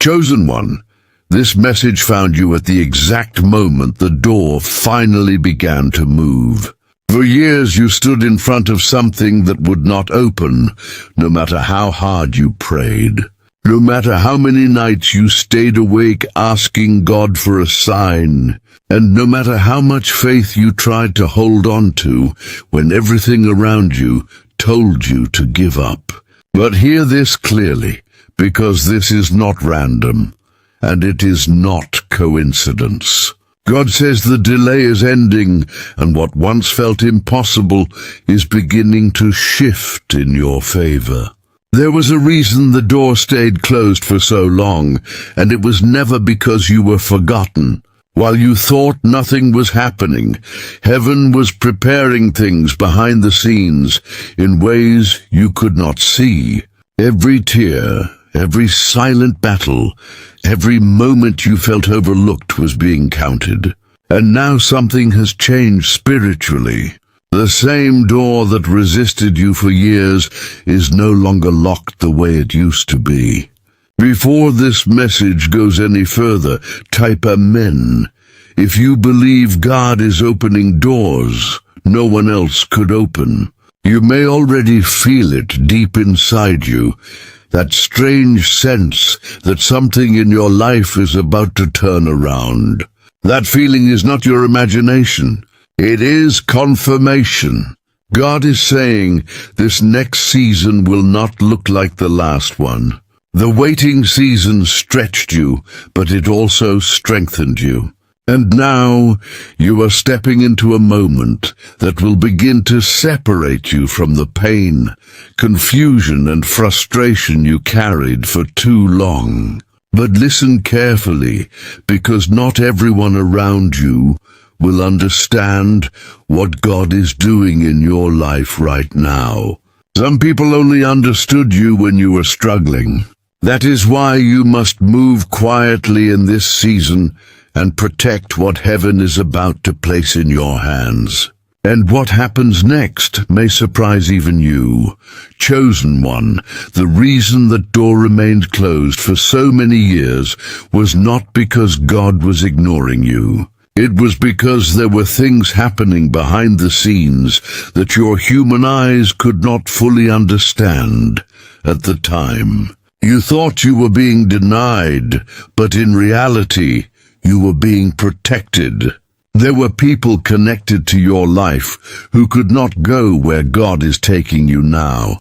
Chosen one, this message found you at the exact moment the door finally began to move. For years you stood in front of something that would not open, no matter how hard you prayed. No matter how many nights you stayed awake asking God for a sign, and no matter how much faith you tried to hold on to when everything around you told you to give up. But hear this clearly, because this is not random, and it is not coincidence. God says the delay is ending, and what once felt impossible is beginning to shift in your favor. There was a reason the door stayed closed for so long, and it was never because you were forgotten. While you thought nothing was happening, heaven was preparing things behind the scenes in ways you could not see. Every tear, every silent battle, every moment you felt overlooked was being counted. And now something has changed spiritually. The same door that resisted you for years is no longer locked the way it used to be. Before this message goes any further, type Amen. If you believe God is opening doors no one else could open. You may already feel it deep inside you, that strange sense that something in your life is about to turn around. That feeling is not your imagination. It is confirmation. God is saying this next season will not look like the last one. The waiting season stretched you, but it also strengthened you. And now you are stepping into a moment that will begin to separate you from the pain, confusion, and frustration you carried for too long. But listen carefully, because not everyone around you will understand what God is doing in your life right now. Some people only understood you when you were struggling. That is why you must move quietly in this season and protect what heaven is about to place in your hands. And what happens next may surprise even you. Chosen one, the reason that door remained closed for so many years was not because God was ignoring you. It was because there were things happening behind the scenes that your human eyes could not fully understand at the time. You thought you were being denied, but in reality, you were being protected. There were people connected to your life who could not go where God is taking you now.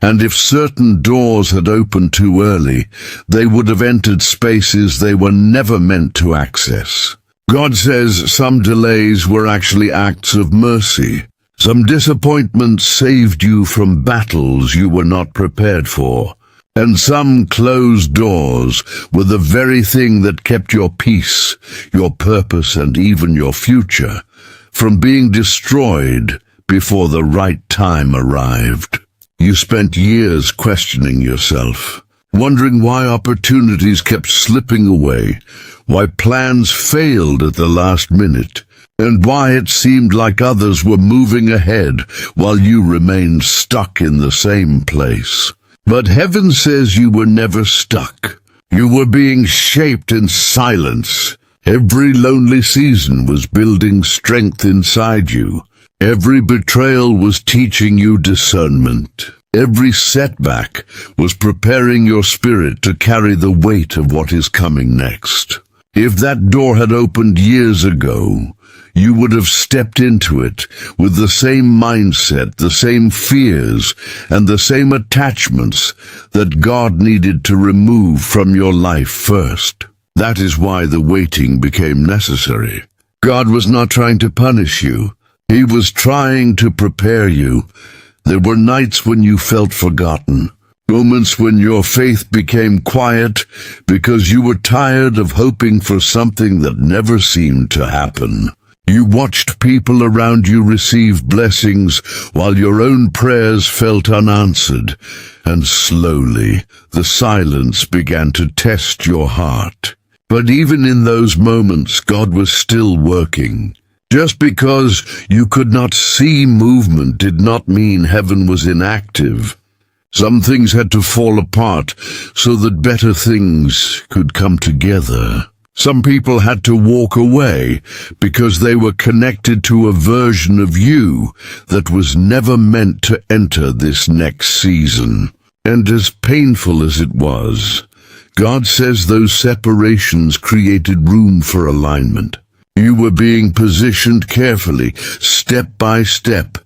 And if certain doors had opened too early, they would have entered spaces they were never meant to access. God says some delays were actually acts of mercy. Some disappointments saved you from battles you were not prepared for. And some closed doors were the very thing that kept your peace, your purpose, and even your future from being destroyed before the right time arrived. You spent years questioning yourself, wondering why opportunities kept slipping away, why plans failed at the last minute, and why it seemed like others were moving ahead while you remained stuck in the same place. But heaven says you were never stuck. You were being shaped in silence. Every lonely season was building strength inside you. Every betrayal was teaching you discernment. Every setback was preparing your spirit to carry the weight of what is coming next. If that door had opened years ago, you would have stepped into it with the same mindset, the same fears, and the same attachments that God needed to remove from your life first. That is why the waiting became necessary. God was not trying to punish you. He was trying to prepare you. There were nights when you felt forgotten, moments when your faith became quiet because you were tired of hoping for something that never seemed to happen. You watched people around you receive blessings while your own prayers felt unanswered, and slowly the silence began to test your heart. But even in those moments, God was still working. Just because you could not see movement did not mean heaven was inactive. Some things had to fall apart so that better things could come together. Some people had to walk away because they were connected to a version of you that was never meant to enter this next season. And as painful as it was, God says those separations created room for alignment. You were being positioned carefully, step by step,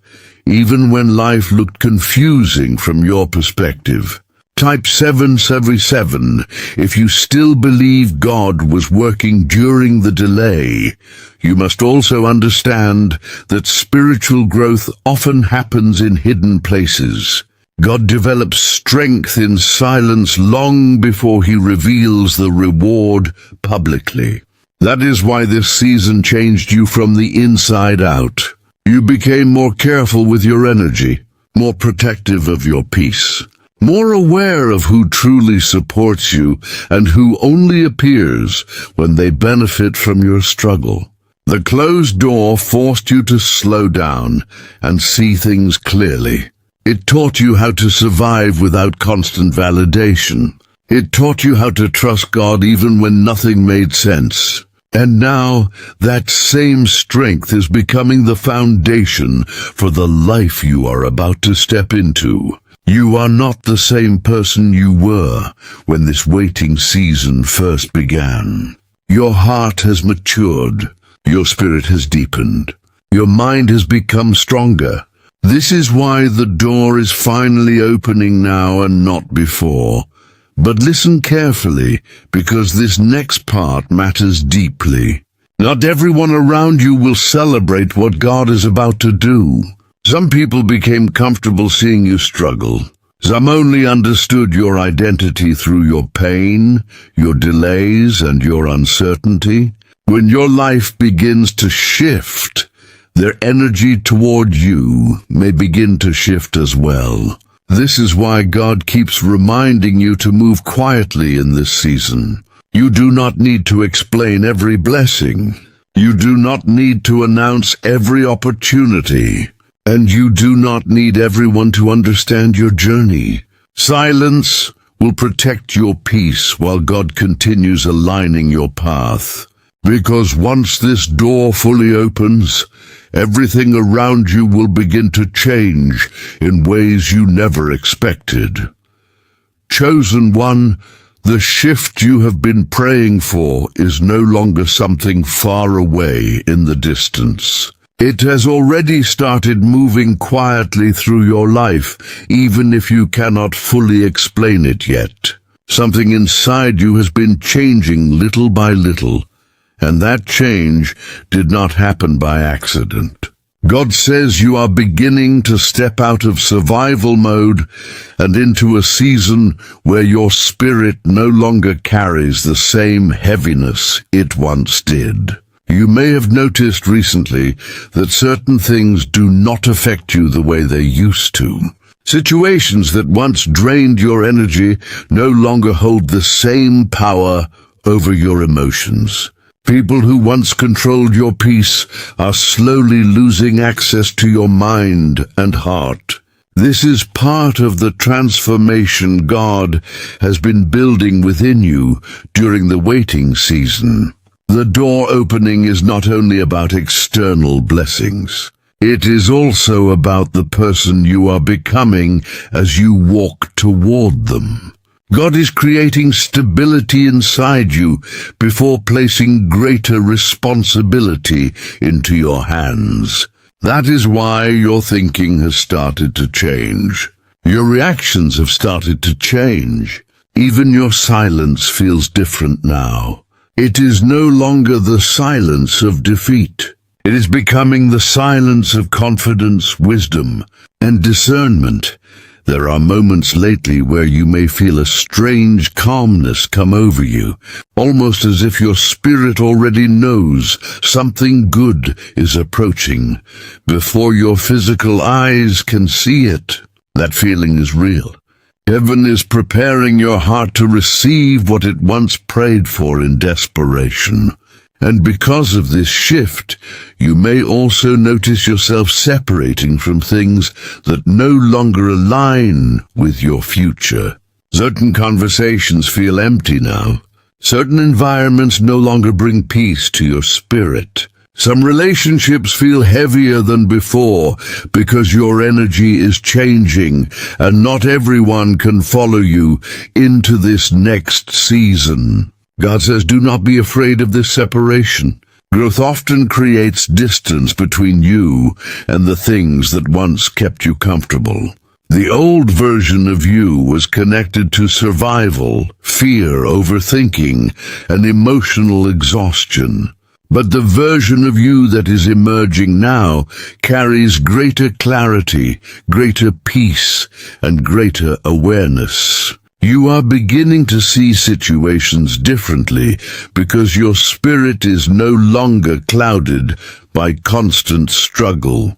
even when life looked confusing from your perspective. Type 777 if you still believe God was working during the delay. You must also understand that spiritual growth often happens in hidden places. God develops strength in silence long before he reveals the reward publicly. That is why this season changed you from the inside out. You became more careful with your energy, more protective of your peace, more aware of who truly supports you and who only appears when they benefit from your struggle. The closed door forced you to slow down and see things clearly. It taught you how to survive without constant validation. It taught you how to trust God even when nothing made sense. And now, that same strength is becoming the foundation for the life you are about to step into. You are not the same person you were when this waiting season first began. Your heart has matured. Your spirit has deepened. Your mind has become stronger. This is why the door is finally opening now and not before. But listen carefully, because this next part matters deeply. Not everyone around you will celebrate what God is about to do. Some people became comfortable seeing you struggle. Some only understood your identity through your pain, your delays, and your uncertainty. When your life begins to shift, their energy toward you may begin to shift as well. This is why God keeps reminding you to move quietly in this season. You do not need to explain every blessing. You do not need to announce every opportunity. And you do not need everyone to understand your journey. Silence will protect your peace while God continues aligning your path. Because once this door fully opens, everything around you will begin to change in ways you never expected. Chosen one, the shift you have been praying for is no longer something far away in the distance. It has already started moving quietly through your life, even if you cannot fully explain it yet. Something inside you has been changing little by little, and that change did not happen by accident. God says you are beginning to step out of survival mode and into a season where your spirit no longer carries the same heaviness it once did. You may have noticed recently that certain things do not affect you the way they used to. Situations that once drained your energy no longer hold the same power over your emotions. People who once controlled your peace are slowly losing access to your mind and heart. This is part of the transformation God has been building within you during the waiting season. The door opening is not only about external blessings. It is also about the person you are becoming as you walk toward them. God is creating stability inside you before placing greater responsibility into your hands. That is why your thinking has started to change. Your reactions have started to change. Even your silence feels different now. It is no longer the silence of defeat. It is becoming the silence of confidence, wisdom, and discernment. There are moments lately where you may feel a strange calmness come over you, almost as if your spirit already knows something good is approaching before your physical eyes can see it. That feeling is real. Heaven is preparing your heart to receive what it once prayed for in desperation. And because of this shift, you may also notice yourself separating from things that no longer align with your future. Certain conversations feel empty now. Certain environments no longer bring peace to your spirit. Some relationships feel heavier than before because your energy is changing, and not everyone can follow you into this next season. God says, do not be afraid of this separation. Growth often creates distance between you and the things that once kept you comfortable. The old version of you was connected to survival, fear, overthinking, and emotional exhaustion. But the version of you that is emerging now carries greater clarity, greater peace, and greater awareness. You are beginning to see situations differently because your spirit is no longer clouded by constant struggle.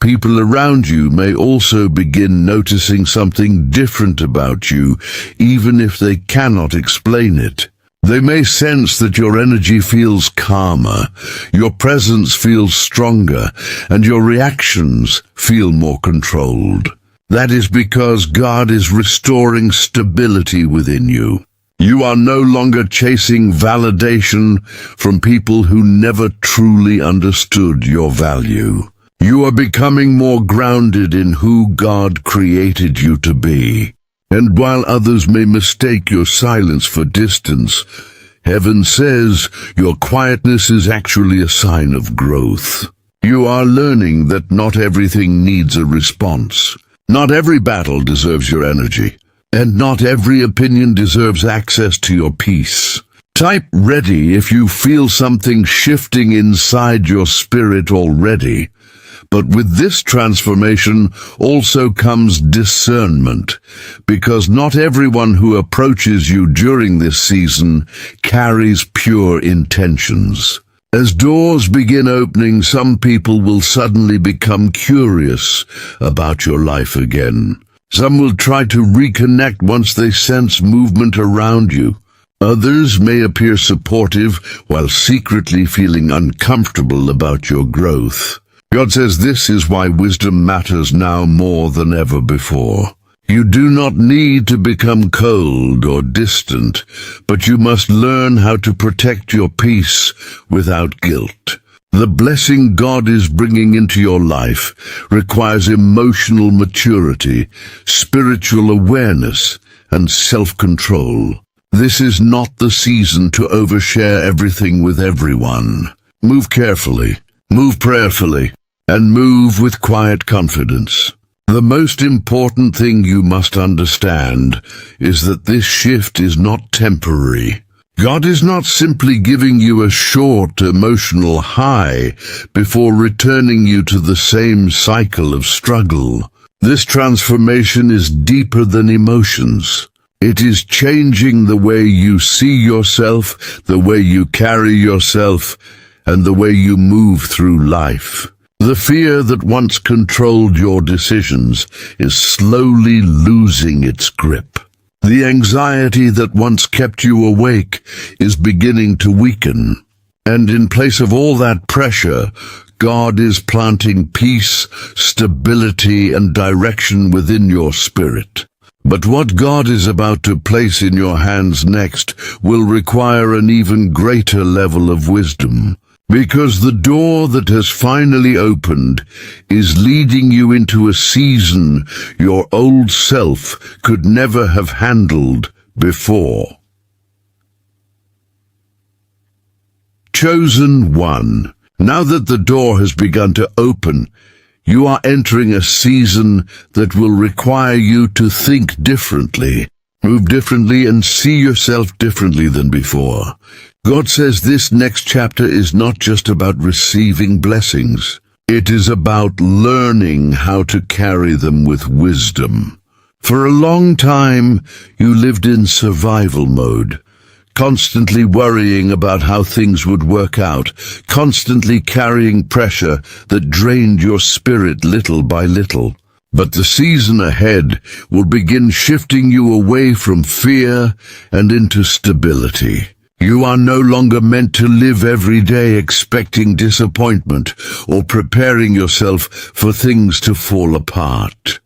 People around you may also begin noticing something different about you, even if they cannot explain it. They may sense that your energy feels calmer, your presence feels stronger, and your reactions feel more controlled. That is because God is restoring stability within you. You are no longer chasing validation from people who never truly understood your value. You are becoming more grounded in who God created you to be. And while others may mistake your silence for distance, heaven says your quietness is actually a sign of growth. You are learning that not everything needs a response. Not every battle deserves your energy, and not every opinion deserves access to your peace. Type ready if you feel something shifting inside your spirit already. But with this transformation also comes discernment, because not everyone who approaches you during this season carries pure intentions. As doors begin opening, some people will suddenly become curious about your life again. Some will try to reconnect once they sense movement around you. Others may appear supportive while secretly feeling uncomfortable about your growth. God says this is why wisdom matters now more than ever before. You do not need to become cold or distant, but you must learn how to protect your peace without guilt. The blessing God is bringing into your life requires emotional maturity, spiritual awareness, and self-control. This is not the season to overshare everything with everyone. Move carefully, move prayerfully, and move with quiet confidence. The most important thing you must understand is that this shift is not temporary. God is not simply giving you a short emotional high before returning you to the same cycle of struggle. This transformation is deeper than emotions. It is changing the way you see yourself, the way you carry yourself, and the way you move through life. The fear that once controlled your decisions is slowly losing its grip. The anxiety that once kept you awake is beginning to weaken. And in place of all that pressure, God is planting peace, stability, and direction within your spirit. But what God is about to place in your hands next will require an even greater level of wisdom. Because the door that has finally opened is leading you into a season your old self could never have handled before. Chosen one. Now that the door has begun to open, you are entering a season that will require you to think differently, move differently, and see yourself differently than before. God says this next chapter is not just about receiving blessings. It is about learning how to carry them with wisdom. For a long time, you lived in survival mode, constantly worrying about how things would work out, constantly carrying pressure that drained your spirit little by little. But the season ahead will begin shifting you away from fear and into stability. You are no longer meant to live every day expecting disappointment or preparing yourself for things to fall apart.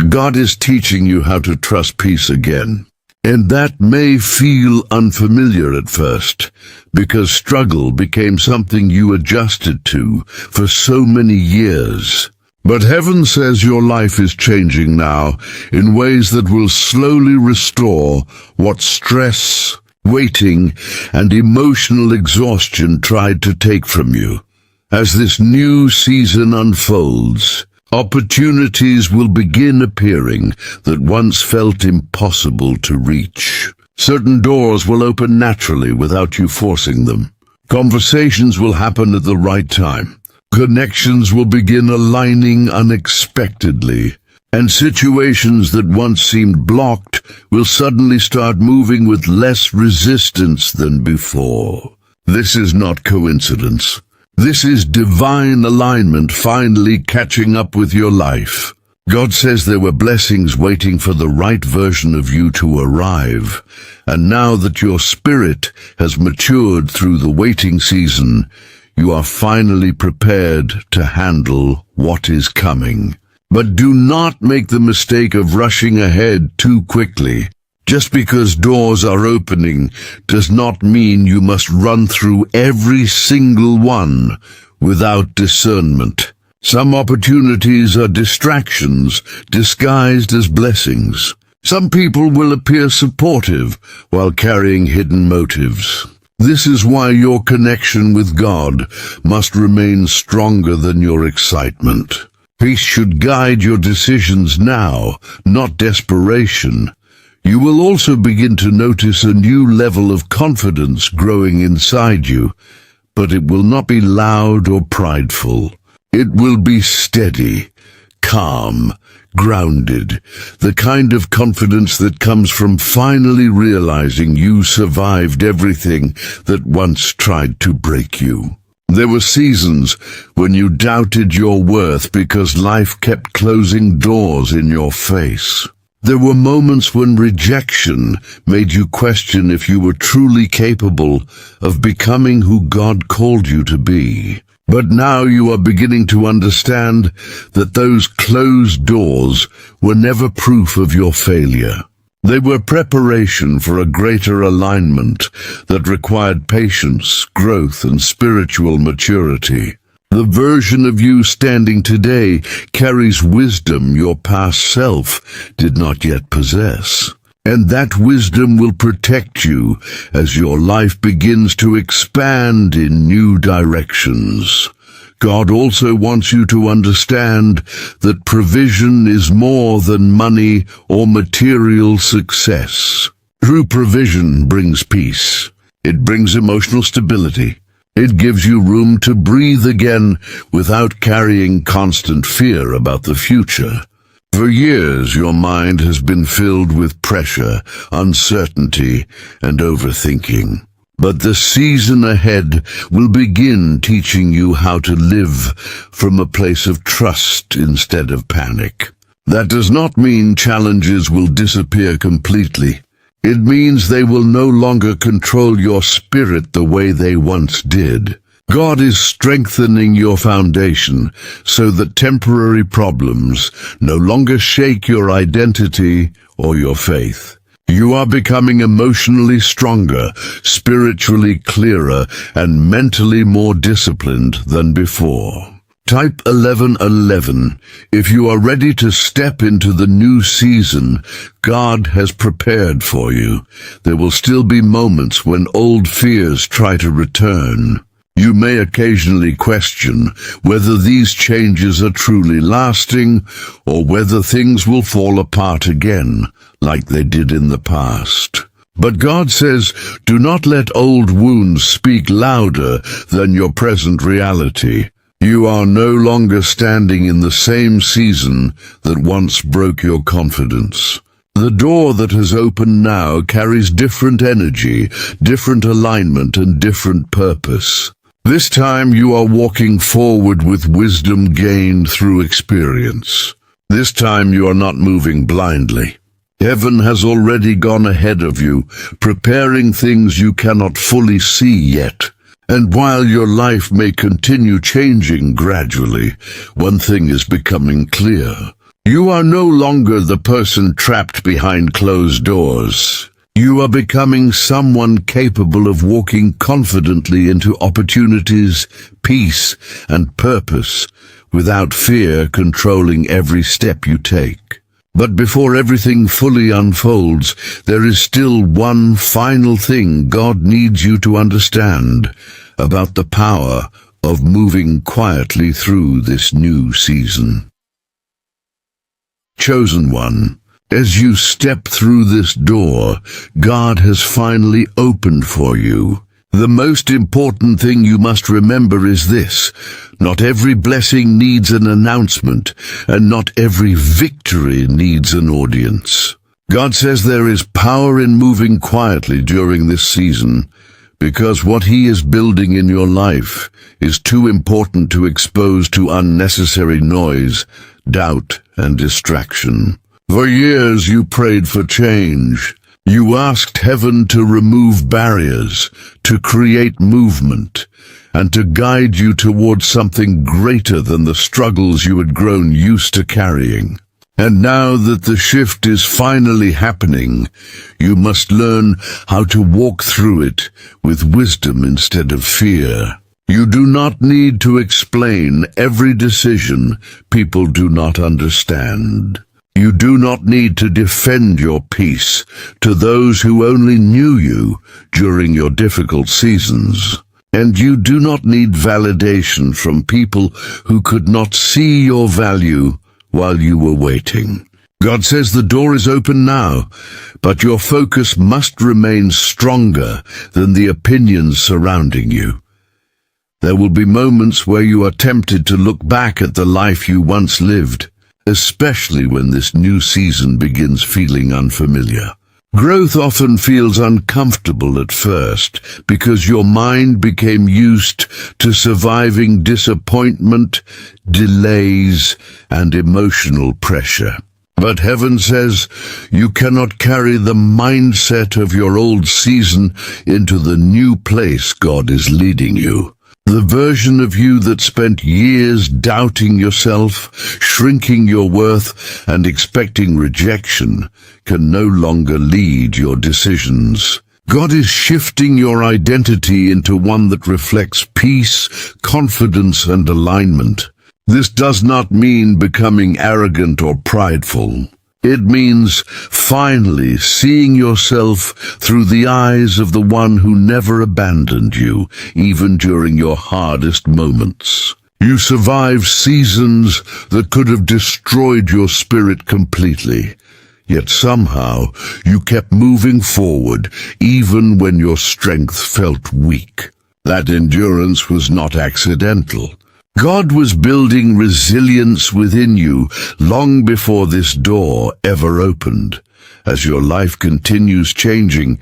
God is teaching you how to trust peace again. And that may feel unfamiliar at first, because struggle became something you adjusted to for so many years. But heaven says your life is changing now in ways that will slowly restore what stress, waiting, and emotional exhaustion tried to take from you. As this new season unfolds, opportunities will begin appearing that once felt impossible to reach. Certain doors will open naturally without you forcing them. Conversations will happen at the right time. Connections will begin aligning unexpectedly. And situations that once seemed blocked will suddenly start moving with less resistance than before. This is not coincidence. This is divine alignment finally catching up with your life. God says there were blessings waiting for the right version of you to arrive. And now that your spirit has matured through the waiting season, you are finally prepared to handle what is coming. But do not make the mistake of rushing ahead too quickly. Just because doors are opening does not mean you must run through every single one without discernment. Some opportunities are distractions disguised as blessings. Some people will appear supportive while carrying hidden motives. This is why your connection with God must remain stronger than your excitement. Peace should guide your decisions now, not desperation. You will also begin to notice a new level of confidence growing inside you, but it will not be loud or prideful. It will be steady, calm, grounded, the kind of confidence that comes from finally realizing you survived everything that once tried to break you. There were seasons when you doubted your worth because life kept closing doors in your face. There were moments when rejection made you question if you were truly capable of becoming who God called you to be. But now you are beginning to understand that those closed doors were never proof of your failure. They were preparation for a greater alignment that required patience, growth, and spiritual maturity. The version of you standing today carries wisdom your past self did not yet possess. And that wisdom will protect you as your life begins to expand in new directions. God also wants you to understand that provision is more than money or material success. True provision brings peace. It brings emotional stability. It gives you room to breathe again without carrying constant fear about the future. For years, your mind has been filled with pressure, uncertainty, and overthinking. But the season ahead will begin teaching you how to live from a place of trust instead of panic. That does not mean challenges will disappear completely. It means they will no longer control your spirit the way they once did. God is strengthening your foundation so that temporary problems no longer shake your identity or your faith. You are becoming emotionally stronger, spiritually clearer, and mentally more disciplined than before. Type 1111 if you are ready to step into the new season God has prepared for you. There will still be moments when old fears try to return. You may occasionally question whether these changes are truly lasting or whether things will fall apart again like they did in the past. But God says, do not let old wounds speak louder than your present reality. You are no longer standing in the same season that once broke your confidence. The door that has opened now carries different energy, different alignment, and different purpose. This time you are walking forward with wisdom gained through experience. This time you are not moving blindly. Heaven has already gone ahead of you, preparing things you cannot fully see yet. And while your life may continue changing gradually, one thing is becoming clear. You are no longer the person trapped behind closed doors. You are becoming someone capable of walking confidently into opportunities, peace, and purpose, without fear controlling every step you take. But before everything fully unfolds, there is still one final thing God needs you to understand about the power of moving quietly through this new season. Chosen one, as you step through this door, God has finally opened for you. The most important thing you must remember is this: not every blessing needs an announcement, and not every victory needs an audience. God says there is power in moving quietly during this season, because what He is building in your life is too important to expose to unnecessary noise, doubt, and distraction. For years you prayed for change. You asked heaven to remove barriers, to create movement, and to guide you towards something greater than the struggles you had grown used to carrying. And now that the shift is finally happening, you must learn how to walk through it with wisdom instead of fear. You do not need to explain every decision people do not understand. You do not need to defend your peace to those who only knew you during your difficult seasons. And you do not need validation from people who could not see your value while you were waiting. God says the door is open now, but your focus must remain stronger than the opinions surrounding you. There will be moments where you are tempted to look back at the life you once lived, especially when this new season begins feeling unfamiliar. Growth often feels uncomfortable at first because your mind became used to surviving disappointment, delays, and emotional pressure. But heaven says you cannot carry the mindset of your old season into the new place God is leading you. The version of you that spent years doubting yourself, shrinking your worth, and expecting rejection can no longer lead your decisions. God is shifting your identity into one that reflects peace, confidence, and alignment. This does not mean becoming arrogant or prideful. It means finally seeing yourself through the eyes of the one who never abandoned you, even during your hardest moments. You survived seasons that could have destroyed your spirit completely, yet somehow you kept moving forward even when your strength felt weak. That endurance was not accidental. God was building resilience within you long before this door ever opened. As your life continues changing,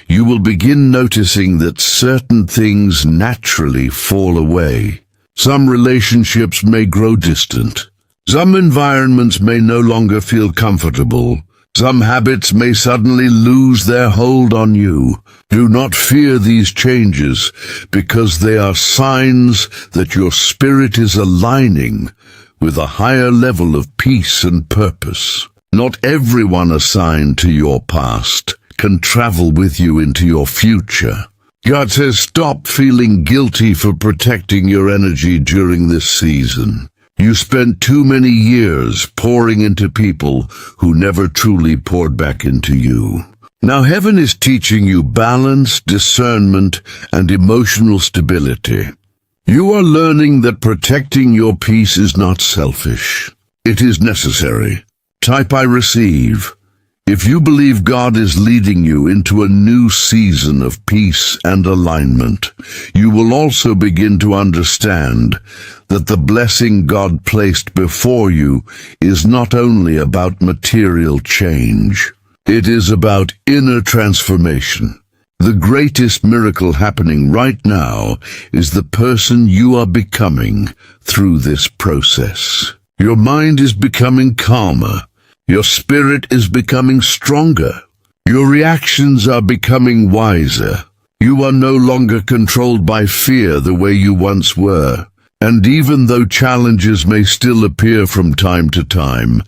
you will begin noticing that certain things naturally fall away. Some relationships may grow distant. Some environments may no longer feel comfortable. Some habits may suddenly lose their hold on you. Do not fear these changes, because they are signs that your spirit is aligning with a higher level of peace and purpose. Not everyone assigned to your past can travel with you into your future. God says stop feeling guilty for protecting your energy during this season. You spent too many years pouring into people who never truly poured back into you. Now heaven is teaching you balance, discernment, and emotional stability. You are learning that protecting your peace is not selfish. It is necessary. Type I receive. If you believe God is leading you into a new season of peace and alignment, you will also begin to understand that the blessing God placed before you is not only about material change. It is about inner transformation. The greatest miracle happening right now is the person you are becoming through this process. Your mind is becoming calmer. Your spirit is becoming stronger. Your reactions are becoming wiser. You are no longer controlled by fear the way you once were. And even though challenges may still appear from time to time,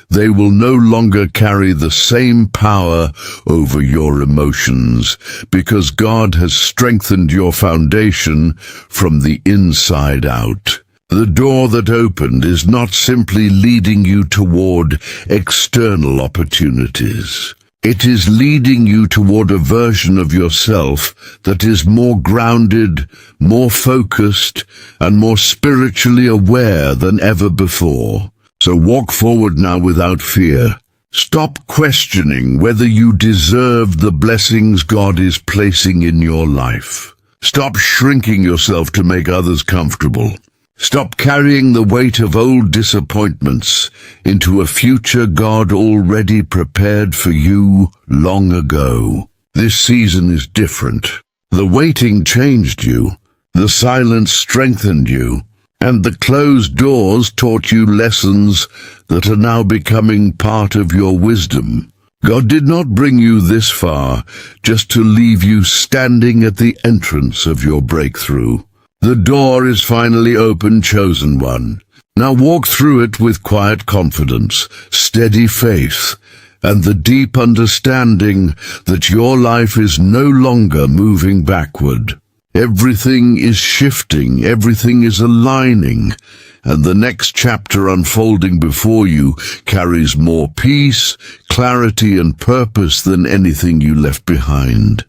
they will no longer carry the same power over your emotions, because God has strengthened your foundation from the inside out. The door that opened is not simply leading you toward external opportunities. It is leading you toward a version of yourself that is more grounded, more focused, and more spiritually aware than ever before. So walk forward now without fear. Stop questioning whether you deserve the blessings God is placing in your life. Stop shrinking yourself to make others comfortable. Stop carrying the weight of old disappointments into a future God already prepared for you long ago. This season is different. The waiting changed you, the silence strengthened you, and the closed doors taught you lessons that are now becoming part of your wisdom. God did not bring you this far just to leave you standing at the entrance of your breakthrough. The door is finally open, chosen one. Now walk through it with quiet confidence, steady faith, and the deep understanding that your life is no longer moving backward. Everything is shifting, everything is aligning, and the next chapter unfolding before you carries more peace, clarity, and purpose than anything you left behind.